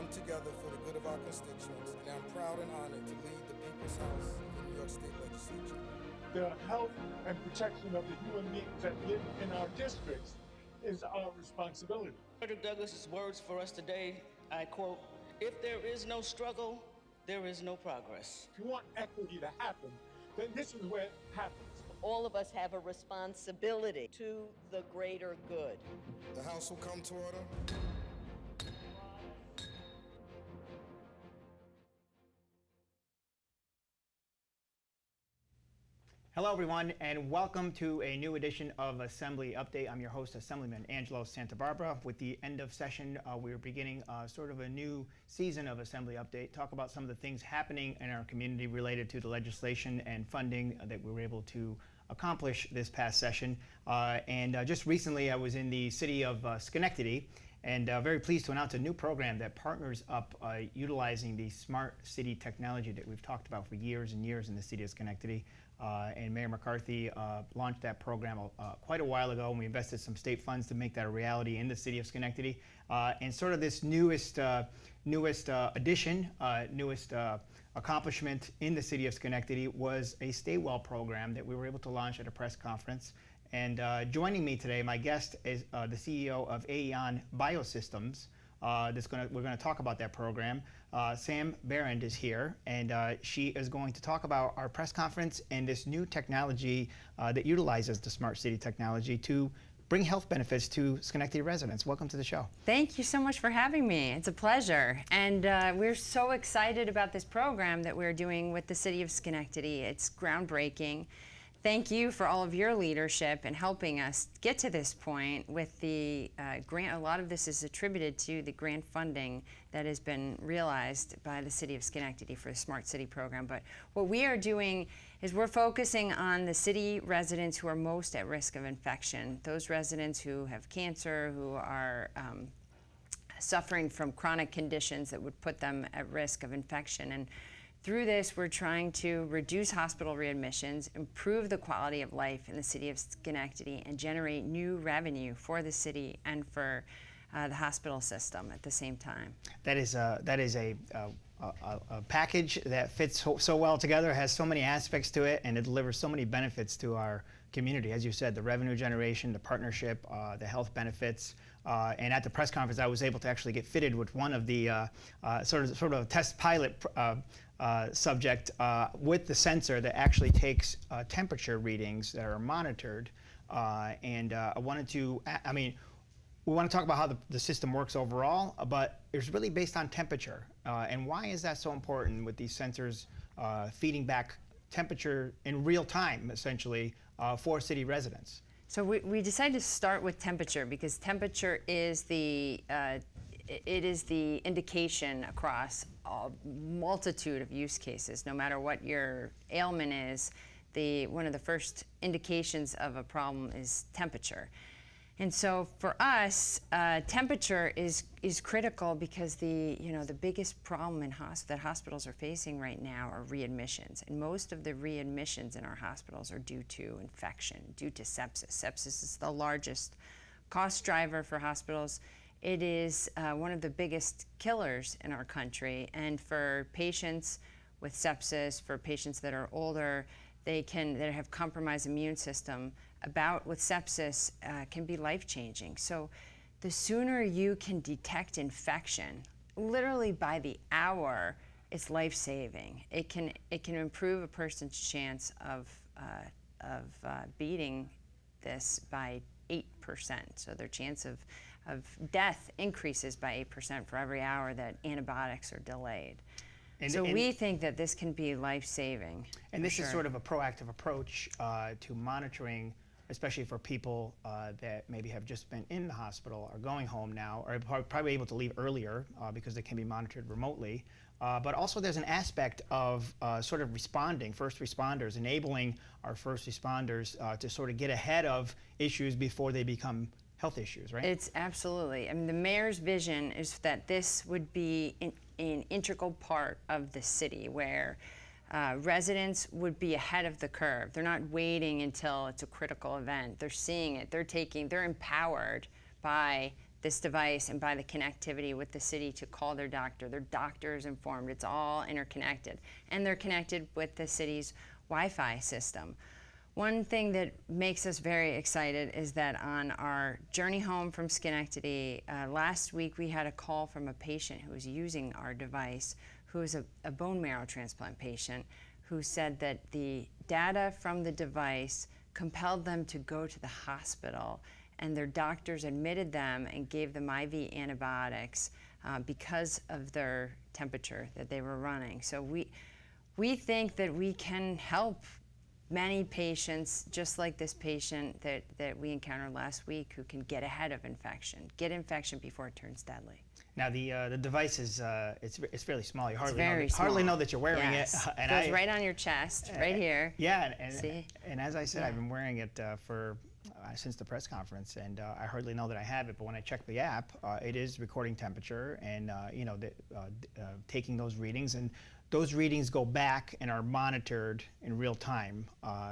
come together for the good of our constituents, and I'm proud and honored to lead the People's House of the New York State Legislature. The health and protection of the human beings that live in our districts is our responsibility. Frederick Douglass's words for us today, I quote, "If there is no struggle, there is no progress." If you want equity to happen, then this is where it happens. All of us have a responsibility to the greater good. The House will come to order. Hello, everyone, and welcome to a new edition of Assembly Update. I'm your host, Assemblyman Angelo Santabarbara. With the end of session, we're beginning sort of a new season of Assembly Update, talk about some of the things happening in our community related to the legislation and funding that we were able to accomplish this past session. Just recently, I was in the city of Schenectady, and very pleased to announce a new program that partners up utilizing the smart city technology that we've talked about for years and years in the city of Schenectady. And Mayor McCarthy launched that program quite a while ago, and we invested some state funds to make that a reality in the city of Schenectady. And sort of this newest addition, newest accomplishment in the city of Schenectady was a Stay Well program that we were able to launch at a press conference. And joining me today, my guest is the CEO of Aeon Biosystems. We're going to talk about that program. Sam Barend is here, and she is going to talk about our press conference and this new technology that utilizes the smart city technology to bring health benefits to Schenectady residents. Welcome to the show. Thank you so much for having me. It's a pleasure. And we're so excited about this program that we're doing with the city of Schenectady. It's groundbreaking. Thank you for all of your leadership in helping us get to this point with the grant. A lot of this is attributed to the grant funding that has been realized by the city of Schenectady for the Smart City program. But what we are doing is we're focusing on the city residents who are most at risk of infection, those residents who have cancer, who are suffering from chronic conditions that would put them at risk of infection. And through this, we're trying to reduce hospital readmissions, improve the quality of life in the city of Schenectady, and generate new revenue for the city and for the hospital system at the same time. That is a package that fits so well together, has so many aspects to it, and it delivers so many benefits to our community. As you said, the revenue generation, the partnership, the health benefits. And at the press conference, I was able to actually get fitted with one of the sort of test pilot subject with the sensor that actually takes temperature readings that are monitored. I wanted to, we want to talk about how the system works overall, but it's really based on temperature. And why is that so important with these sensors feeding back temperature in real time, essentially, for city residents? So we decided to start with temperature because temperature is the indication across a multitude of use cases. No matter what your ailment is, one of the first indications of a problem is temperature. And so for us, temperature is critical because the biggest problem that hospitals are facing right now are readmissions. And most of the readmissions in our hospitals are due to infection, due to sepsis. Sepsis is the largest cost driver for hospitals. It is one of the biggest killers in our country. And for patients with sepsis, for patients that are older, that have compromised immune system, with sepsis can be life-changing. So the sooner you can detect infection, literally by the hour, it's life-saving. It can improve a person's chance of beating this by 8%. So their chance of death increases by 8% for every hour that antibiotics are delayed. So we think that this can be life-saving. And this is sort of a proactive approach to monitoring, especially for people that maybe have just been in the hospital or going home now, or probably able to leave earlier because they can be monitored remotely. But also there's an aspect of sort of responding, first responders, enabling our first responders to sort of get ahead of issues before they become health issues, right? It's absolutely. I mean, the mayor's vision is that this would be an integral part of the city where residents would be ahead of the curve. They're not waiting until it's a critical event. They're seeing it. They're empowered by this device and by the connectivity with the city to call their doctor is informed. It's all interconnected. And they're connected with the city's Wi-Fi system. One thing that makes us very excited is that on our journey home from Schenectady, last week we had a call from a patient who was using our device, who is a bone marrow transplant patient, who said that the data from the device compelled them to go to the hospital, and their doctors admitted them and gave them IV antibiotics because of their temperature that they were running. So we think that we can help many patients, just like this patient that we encountered last week, who can get ahead of infection, get infection before it turns deadly. Now the device is it's fairly small. You It's hardly know that you're wearing yes. it. It goes right on your chest, right here. Yeah, See? and as I said, Yeah. I've been wearing it for since the press conference, and I hardly know that I have it. But when I check the app, it is recording temperature and taking those readings, and those readings go back and are monitored in real time.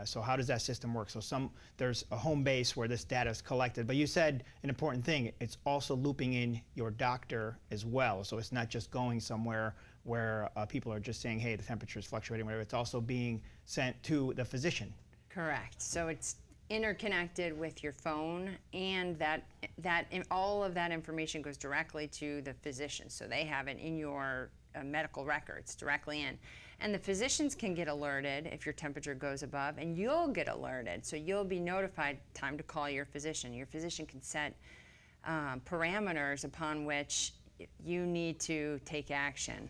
So how does that system work? So there's a home base where this data is collected, but you said an important thing, it's also looping in your doctor as well. So it's not just going somewhere where people are just saying, hey, the temperature is fluctuating, whatever. It's also being sent to the physician. Correct. So it's interconnected with your phone, and all of that information goes directly to the physician. So they have it in your medical records directly in. And the physicians can get alerted if your temperature goes above, and you'll get alerted. So you'll be notified time to call your physician. Your physician can set parameters upon which you need to take action.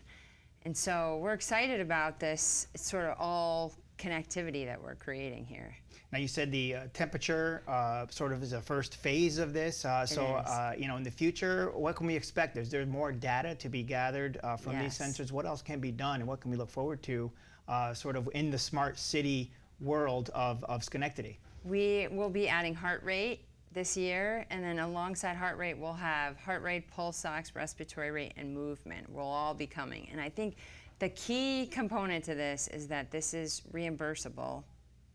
And so we're excited about this sort of all connectivity that we're creating here. Now you said the temperature sort of is a first phase of this. In the future, what can we expect? Is there more data to be gathered from these sensors? What else can be done, and what can we look forward to sort of in the smart city world of Schenectady? We will be adding heart rate this year, and then alongside heart rate, we'll have heart rate, pulse ox, respiratory rate, and movement will all be coming. And I think the key component to this is that this is reimbursable,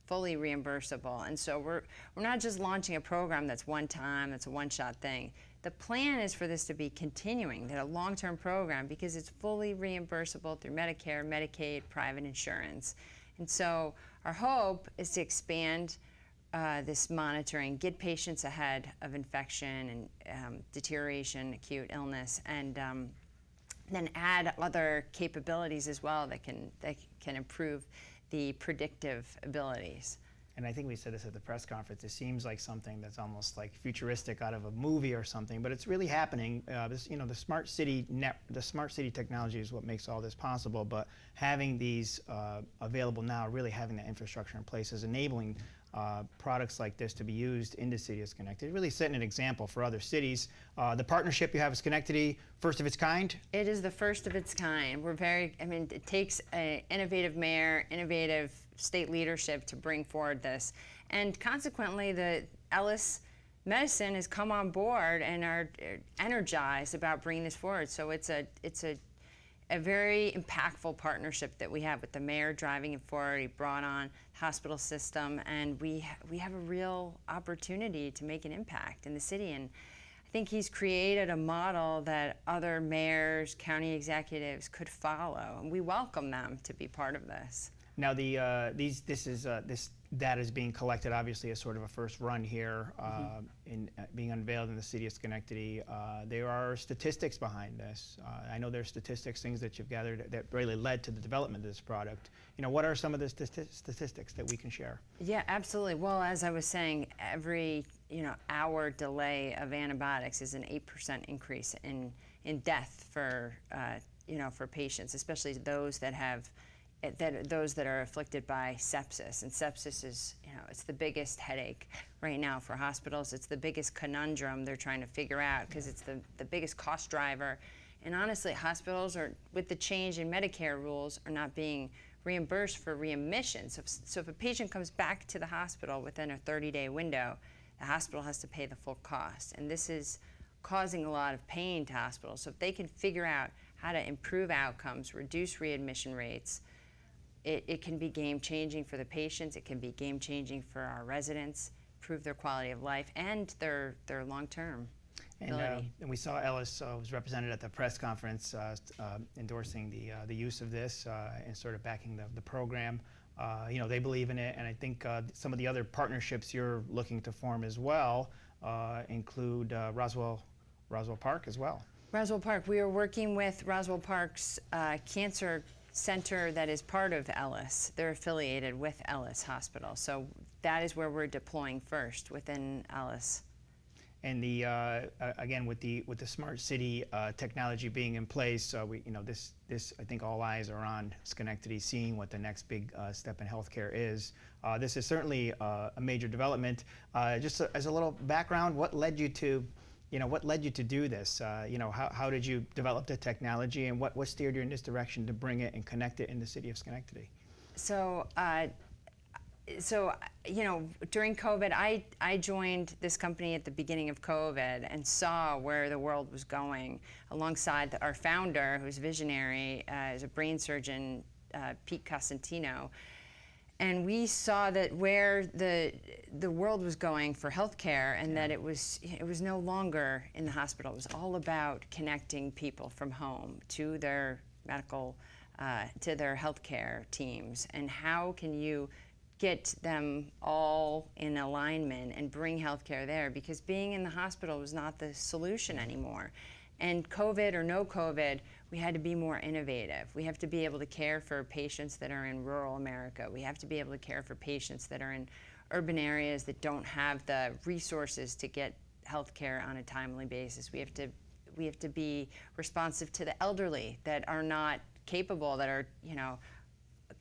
fully reimbursable. And so we're not just launching a program that's one time, that's a one-shot thing. The plan is for this to be continuing, that a long-term program, because it's fully reimbursable through Medicare, Medicaid, private insurance. And so our hope is to expand this monitoring, get patients ahead of infection and deterioration, acute illness, and then add other capabilities as well that can improve the predictive abilities. And I think we said this at the press conference, it seems like something that's almost like futuristic out of a movie or something, but it's really happening. The smart city technology is what makes all this possible, but having these available now, really having that infrastructure in place is enabling products like this to be used in the city of Schenectady, really setting an example for other cities. The partnership you have with Schenectady, first of its kind? It is the first of its kind. It takes an innovative mayor, innovative state leadership to bring forward this. And consequently, the Ellis Medicine has come on board and are energized about bringing this forward. So it's a very impactful partnership that we have with the mayor driving it forward. He brought on the hospital system, and we have a real opportunity to make an impact in the city. And I think he's created a model that other mayors, county executives could follow, and we welcome them to be part of this. Now, this data is being collected, obviously, as sort of a first run here, being unveiled in the city of Schenectady. There are statistics behind this. I know there's statistics, things that you've gathered that really led to the development of this product. What are some of the statistics that we can share? Yeah, absolutely. Well, as I was saying, every hour delay of antibiotics is an 8% increase in death for patients, especially those that have. Those that are afflicted by sepsis. And sepsis is, it's the biggest headache right now for hospitals. It's the biggest conundrum they're trying to figure out because it's the biggest cost driver. And honestly, hospitals with the change in Medicare rules, are not being reimbursed for readmissions. So if a patient comes back to the hospital within a 30-day window, the hospital has to pay the full cost. And this is causing a lot of pain to hospitals. So if they can figure out how to improve outcomes, reduce readmission rates, it can be game-changing for the patients, it can be game-changing for our residents, improve their quality of life and their long-term. And we saw Ellis was represented at the press conference endorsing the use of this and sort of backing the program. They believe in it, and I think some of the other partnerships you're looking to form as well include Roswell Park as well. Roswell Park, we are working with Roswell Park's cancer center that is part of Ellis. They're affiliated with Ellis Hospital, so that is where we're deploying first within Ellis. And again, with the smart city technology being in place, this I think all eyes are on Schenectady, seeing what the next big step in healthcare is. This is certainly a major development. Just as a little background, what led you to do this? How did you develop the technology, and what steered you in this direction to bring it and connect it in the city of Schenectady? During COVID, I joined this company at the beginning of COVID and saw where the world was going alongside our founder, who's visionary, is a brain surgeon, Pete Cosentino. And we saw that where the world was going for healthcare, and that it was no longer in the hospital. It was all about connecting people from home to their medical, to their healthcare teams, and how can you get them all in alignment and bring healthcare there, because being in the hospital was not the solution anymore. And COVID or no COVID, we had to be more innovative. We have to be able to care for patients that are in rural America. We have to be able to care for patients that are in urban areas that don't have the resources to get healthcare on a timely basis. We have to be responsive to the elderly that are not capable, that are,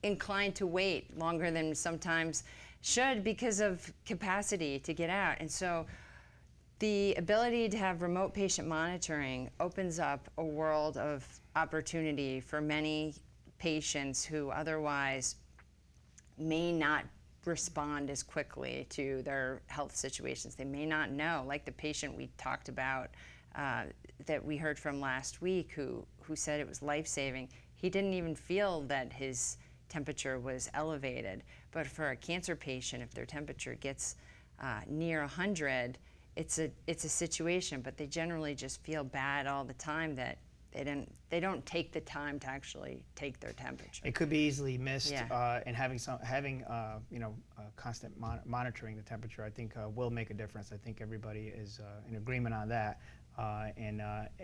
inclined to wait longer than sometimes should because of capacity to get out. And so the ability to have remote patient monitoring opens up a world of opportunity for many patients who otherwise may not respond as quickly to their health situations. They may not know, like the patient we talked about that we heard from last week who said it was life-saving. He didn't even feel that his temperature was elevated. But for a cancer patient, if their temperature gets near 100, it's a situation, but they generally just feel bad all the time that they don't take the time to actually take their temperature. It could be easily missed, Yeah. and having constant monitoring the temperature, I think will make a difference. I think everybody is in agreement on that.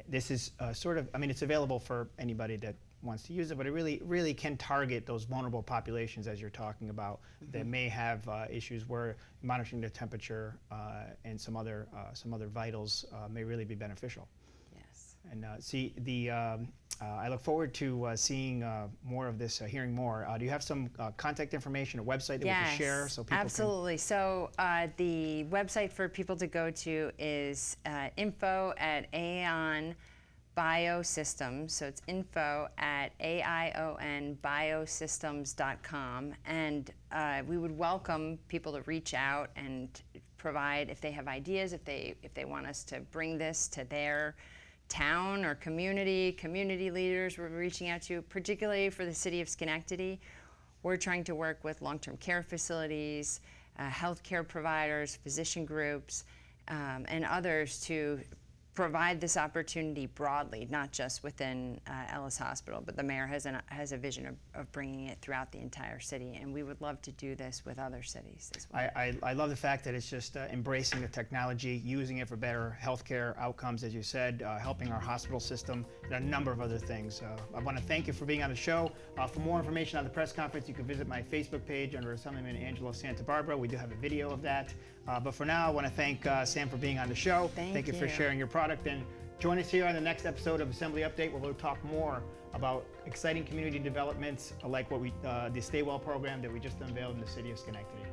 This is it's available for anybody that wants to use it, but it really can target those vulnerable populations, as you're talking about, that may have issues where monitoring the temperature and some other vitals may really be beneficial. Yes. And I look forward to seeing more of this, hearing more. Do you have some contact information, a website that we can share so people absolutely. So the website for people to go to is info@AION Biosystems. So it's info@AIONBiosystems.com. And we would welcome people to reach out and provide, if they have ideas, if they want us to bring this to their town or community leaders we're reaching out to, particularly for the city of Schenectady. We're trying to work with long-term care facilities, healthcare providers, physician groups, and others to provide this opportunity broadly, not just within Ellis Hospital, but the mayor has a vision of bringing it throughout the entire city, and we would love to do this with other cities as well. I love the fact that it's just embracing the technology, using it for better healthcare outcomes, as you said, helping our hospital system, and a number of other things. I want to thank you for being on the show. For more information on the press conference, you can visit my Facebook page under Assemblyman Angelo Santabarbara. We do have a video of that. But for now, I want to thank Sam for being on the show. Thank you for sharing your product. And join us here on the next episode of Assembly Update, where we'll talk more about exciting community developments like what the Stay Well program that we just unveiled in the city of Schenectady.